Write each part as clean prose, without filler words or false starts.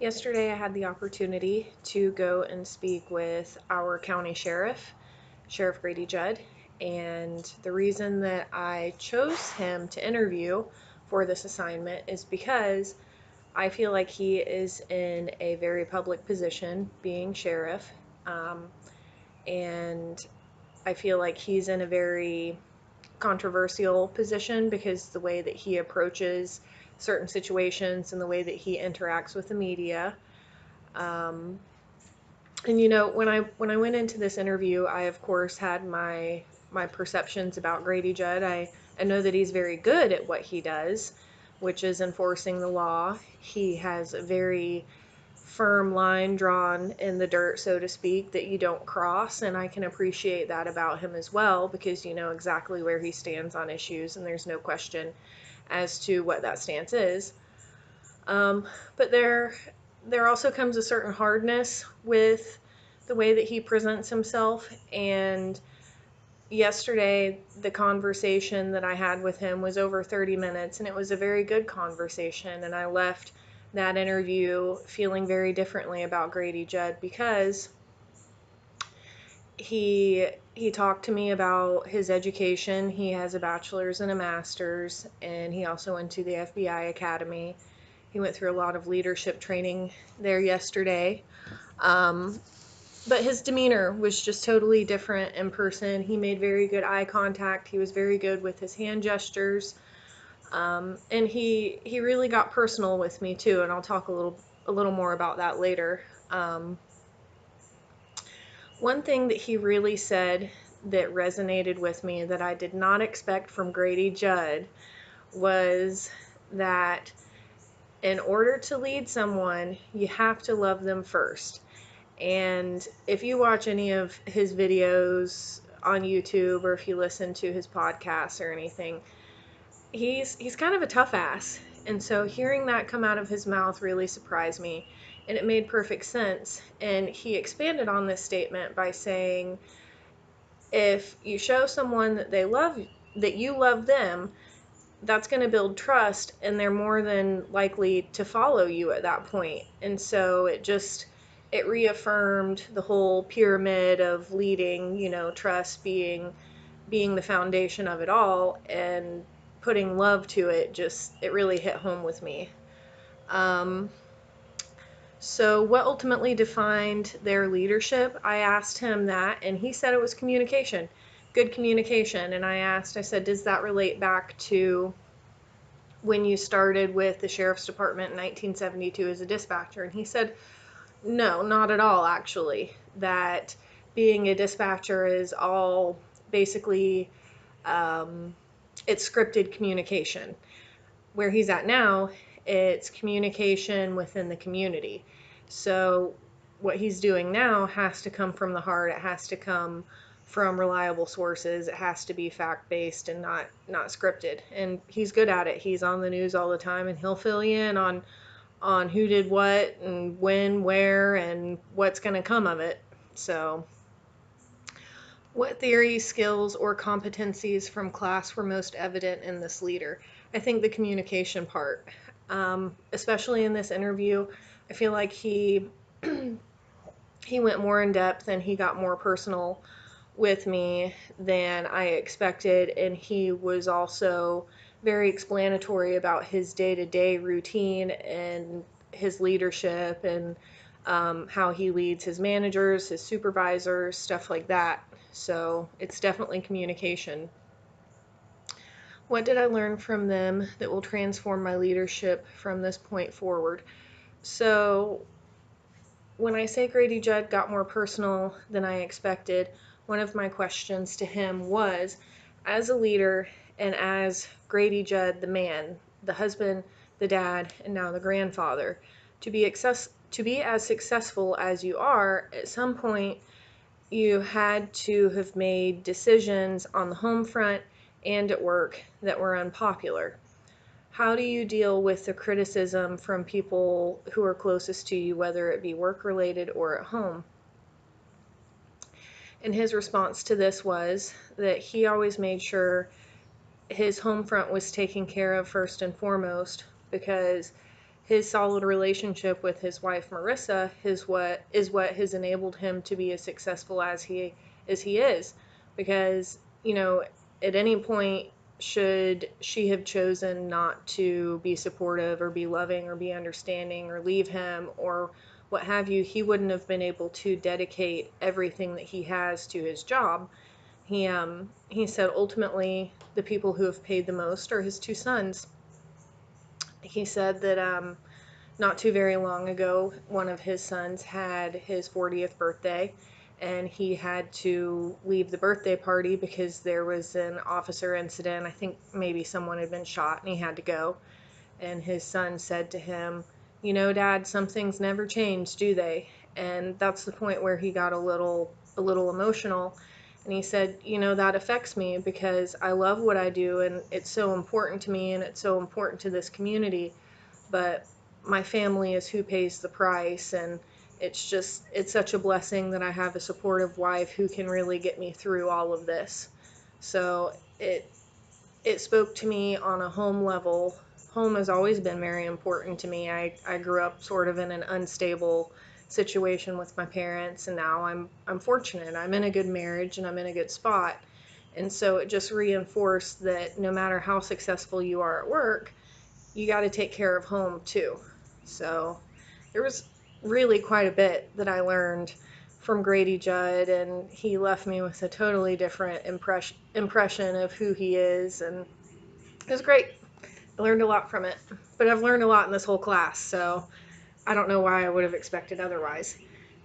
Yesterday, I had the opportunity to go and speak with our county sheriff, Sheriff Grady Judd, and the reason that I chose him to interview for this assignment is because I feel like he is in a very public position, being sheriff, um, and I feel like he's in a very controversial position because the way that he approaches certain situations and the way that he interacts with the media. Um, and when I went into this interview, I of course had my perceptions about Grady Judd. I know that he's very good at what he does, which is enforcing the law. He has a very firm line drawn in the dirt, so to speak, that you don't cross, and I can appreciate that about him as well because you know exactly where he stands on issues, and there's no question as to what that stance is. But there also comes a certain hardness with the way that he presents himself. And yesterday, the conversation that I had with him was over 30 minutes, and it was a very good conversation. And I left that interview feeling very differently about Grady Judd because he talked to me about his education. He has a bachelor's and a master's, and he also went to the FBI Academy. He went through a lot of leadership training there yesterday. Um, but his demeanor was just totally different in person. He made very good eye contact. He was very good with his hand gestures. And he really got personal with me too, and I'll talk a little more about that later. One thing that he really said that resonated with me that I did not expect from Grady Judd was that in order to lead someone, you have to love them first. And if you watch any of his videos on YouTube or if you listen to his podcasts or anything, he's kind of a tough ass. And so hearing that come out of his mouth really surprised me, and it made perfect sense. And he expanded on this statement by saying, if you show someone that you love them, that's going to build trust, and they're more than likely to follow you at that point. And so it reaffirmed the whole pyramid of leading, trust being the foundation of it all, and putting love to it, just it really hit home with me. um, so what ultimately defined their leadership? I asked him that, and he said it was communication, good communication. And I said, does that relate back to when you started with the sheriff's department in 1972 as a dispatcher? And he said, no, not at all, actually. That being a dispatcher is all basically, um, it's scripted communication. Where he's at now, it's communication within the community. So what he's doing now has to come from the heart. It has to come from reliable sources. It has to be fact-based and not scripted. And he's good at it. He's on the news all the time, and he'll fill you in on who did what and when, where, and what's going to come of it. So, what theories, skills, or competencies from class were most evident in this leader? I think the communication part, especially in this interview. I feel like he went more in depth and he got more personal with me than I expected, and he was also very explanatory about his day-to-day routine and his leadership, and how he leads his managers, his supervisors, stuff like that. So it's definitely communication. What did I learn from them that will transform my leadership from this point forward? So when I say Grady Judd got more personal than I expected, one of my questions to him was, as a leader and as Grady Judd, the man, the husband, the dad, and now the grandfather, to be as successful as you are, at some point you had to have made decisions on the home front and at work that were unpopular. How do you deal with the criticism from people who are closest to you, whether it be work related or at home? And his response to this was that he always made sure his home front was taken care of first and foremost, because his solid relationship with his wife Marissa is what has enabled him to be as successful as he is. Because, at any point, should she have chosen not to be supportive or be loving or be understanding or leave him or what have you, he wouldn't have been able to dedicate everything that he has to his job. He said ultimately the people who have paid the most are his two sons. He said that not too very long ago, one of his sons had his 40th birthday, and he had to leave the birthday party because there was an officer incident. I think maybe someone had been shot, and he had to go. And his son said to him, Dad, some things never change, do they? And that's the point where he got a little emotional. And he said, that affects me because I love what I do and it's so important to me and it's so important to this community, but my family is who pays the price. And it's such a blessing that I have a supportive wife who can really get me through all of this. So it spoke to me on a home level. Home has always been very important to me. I grew up sort of in an unstable situation with my parents, and now I'm fortunate. I'm in a good marriage and I'm in a good spot. And so it just reinforced that no matter how successful you are at work, you got to take care of home too. So there was really quite a bit that I learned from Grady Judd, and he left me with a totally different impression of who he is, and it was great. I learned a lot from it, but I've learned a lot in this whole class, so I don't know why I would have expected otherwise.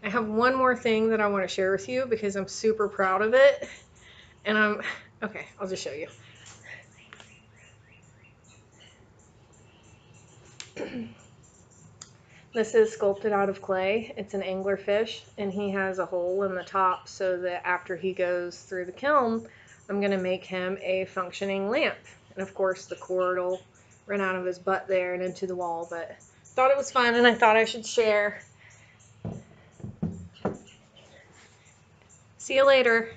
I have one more thing that I want to share with you because I'm super proud of it, and okay, I'll just show you. This is sculpted out of clay. It's an anglerfish, and he has a hole in the top so that after he goes through the kiln, I'm going to make him a functioning lamp. And of course, the cord will run out of his butt there and into the wall, but thought it was fun and I thought I should share. See you later.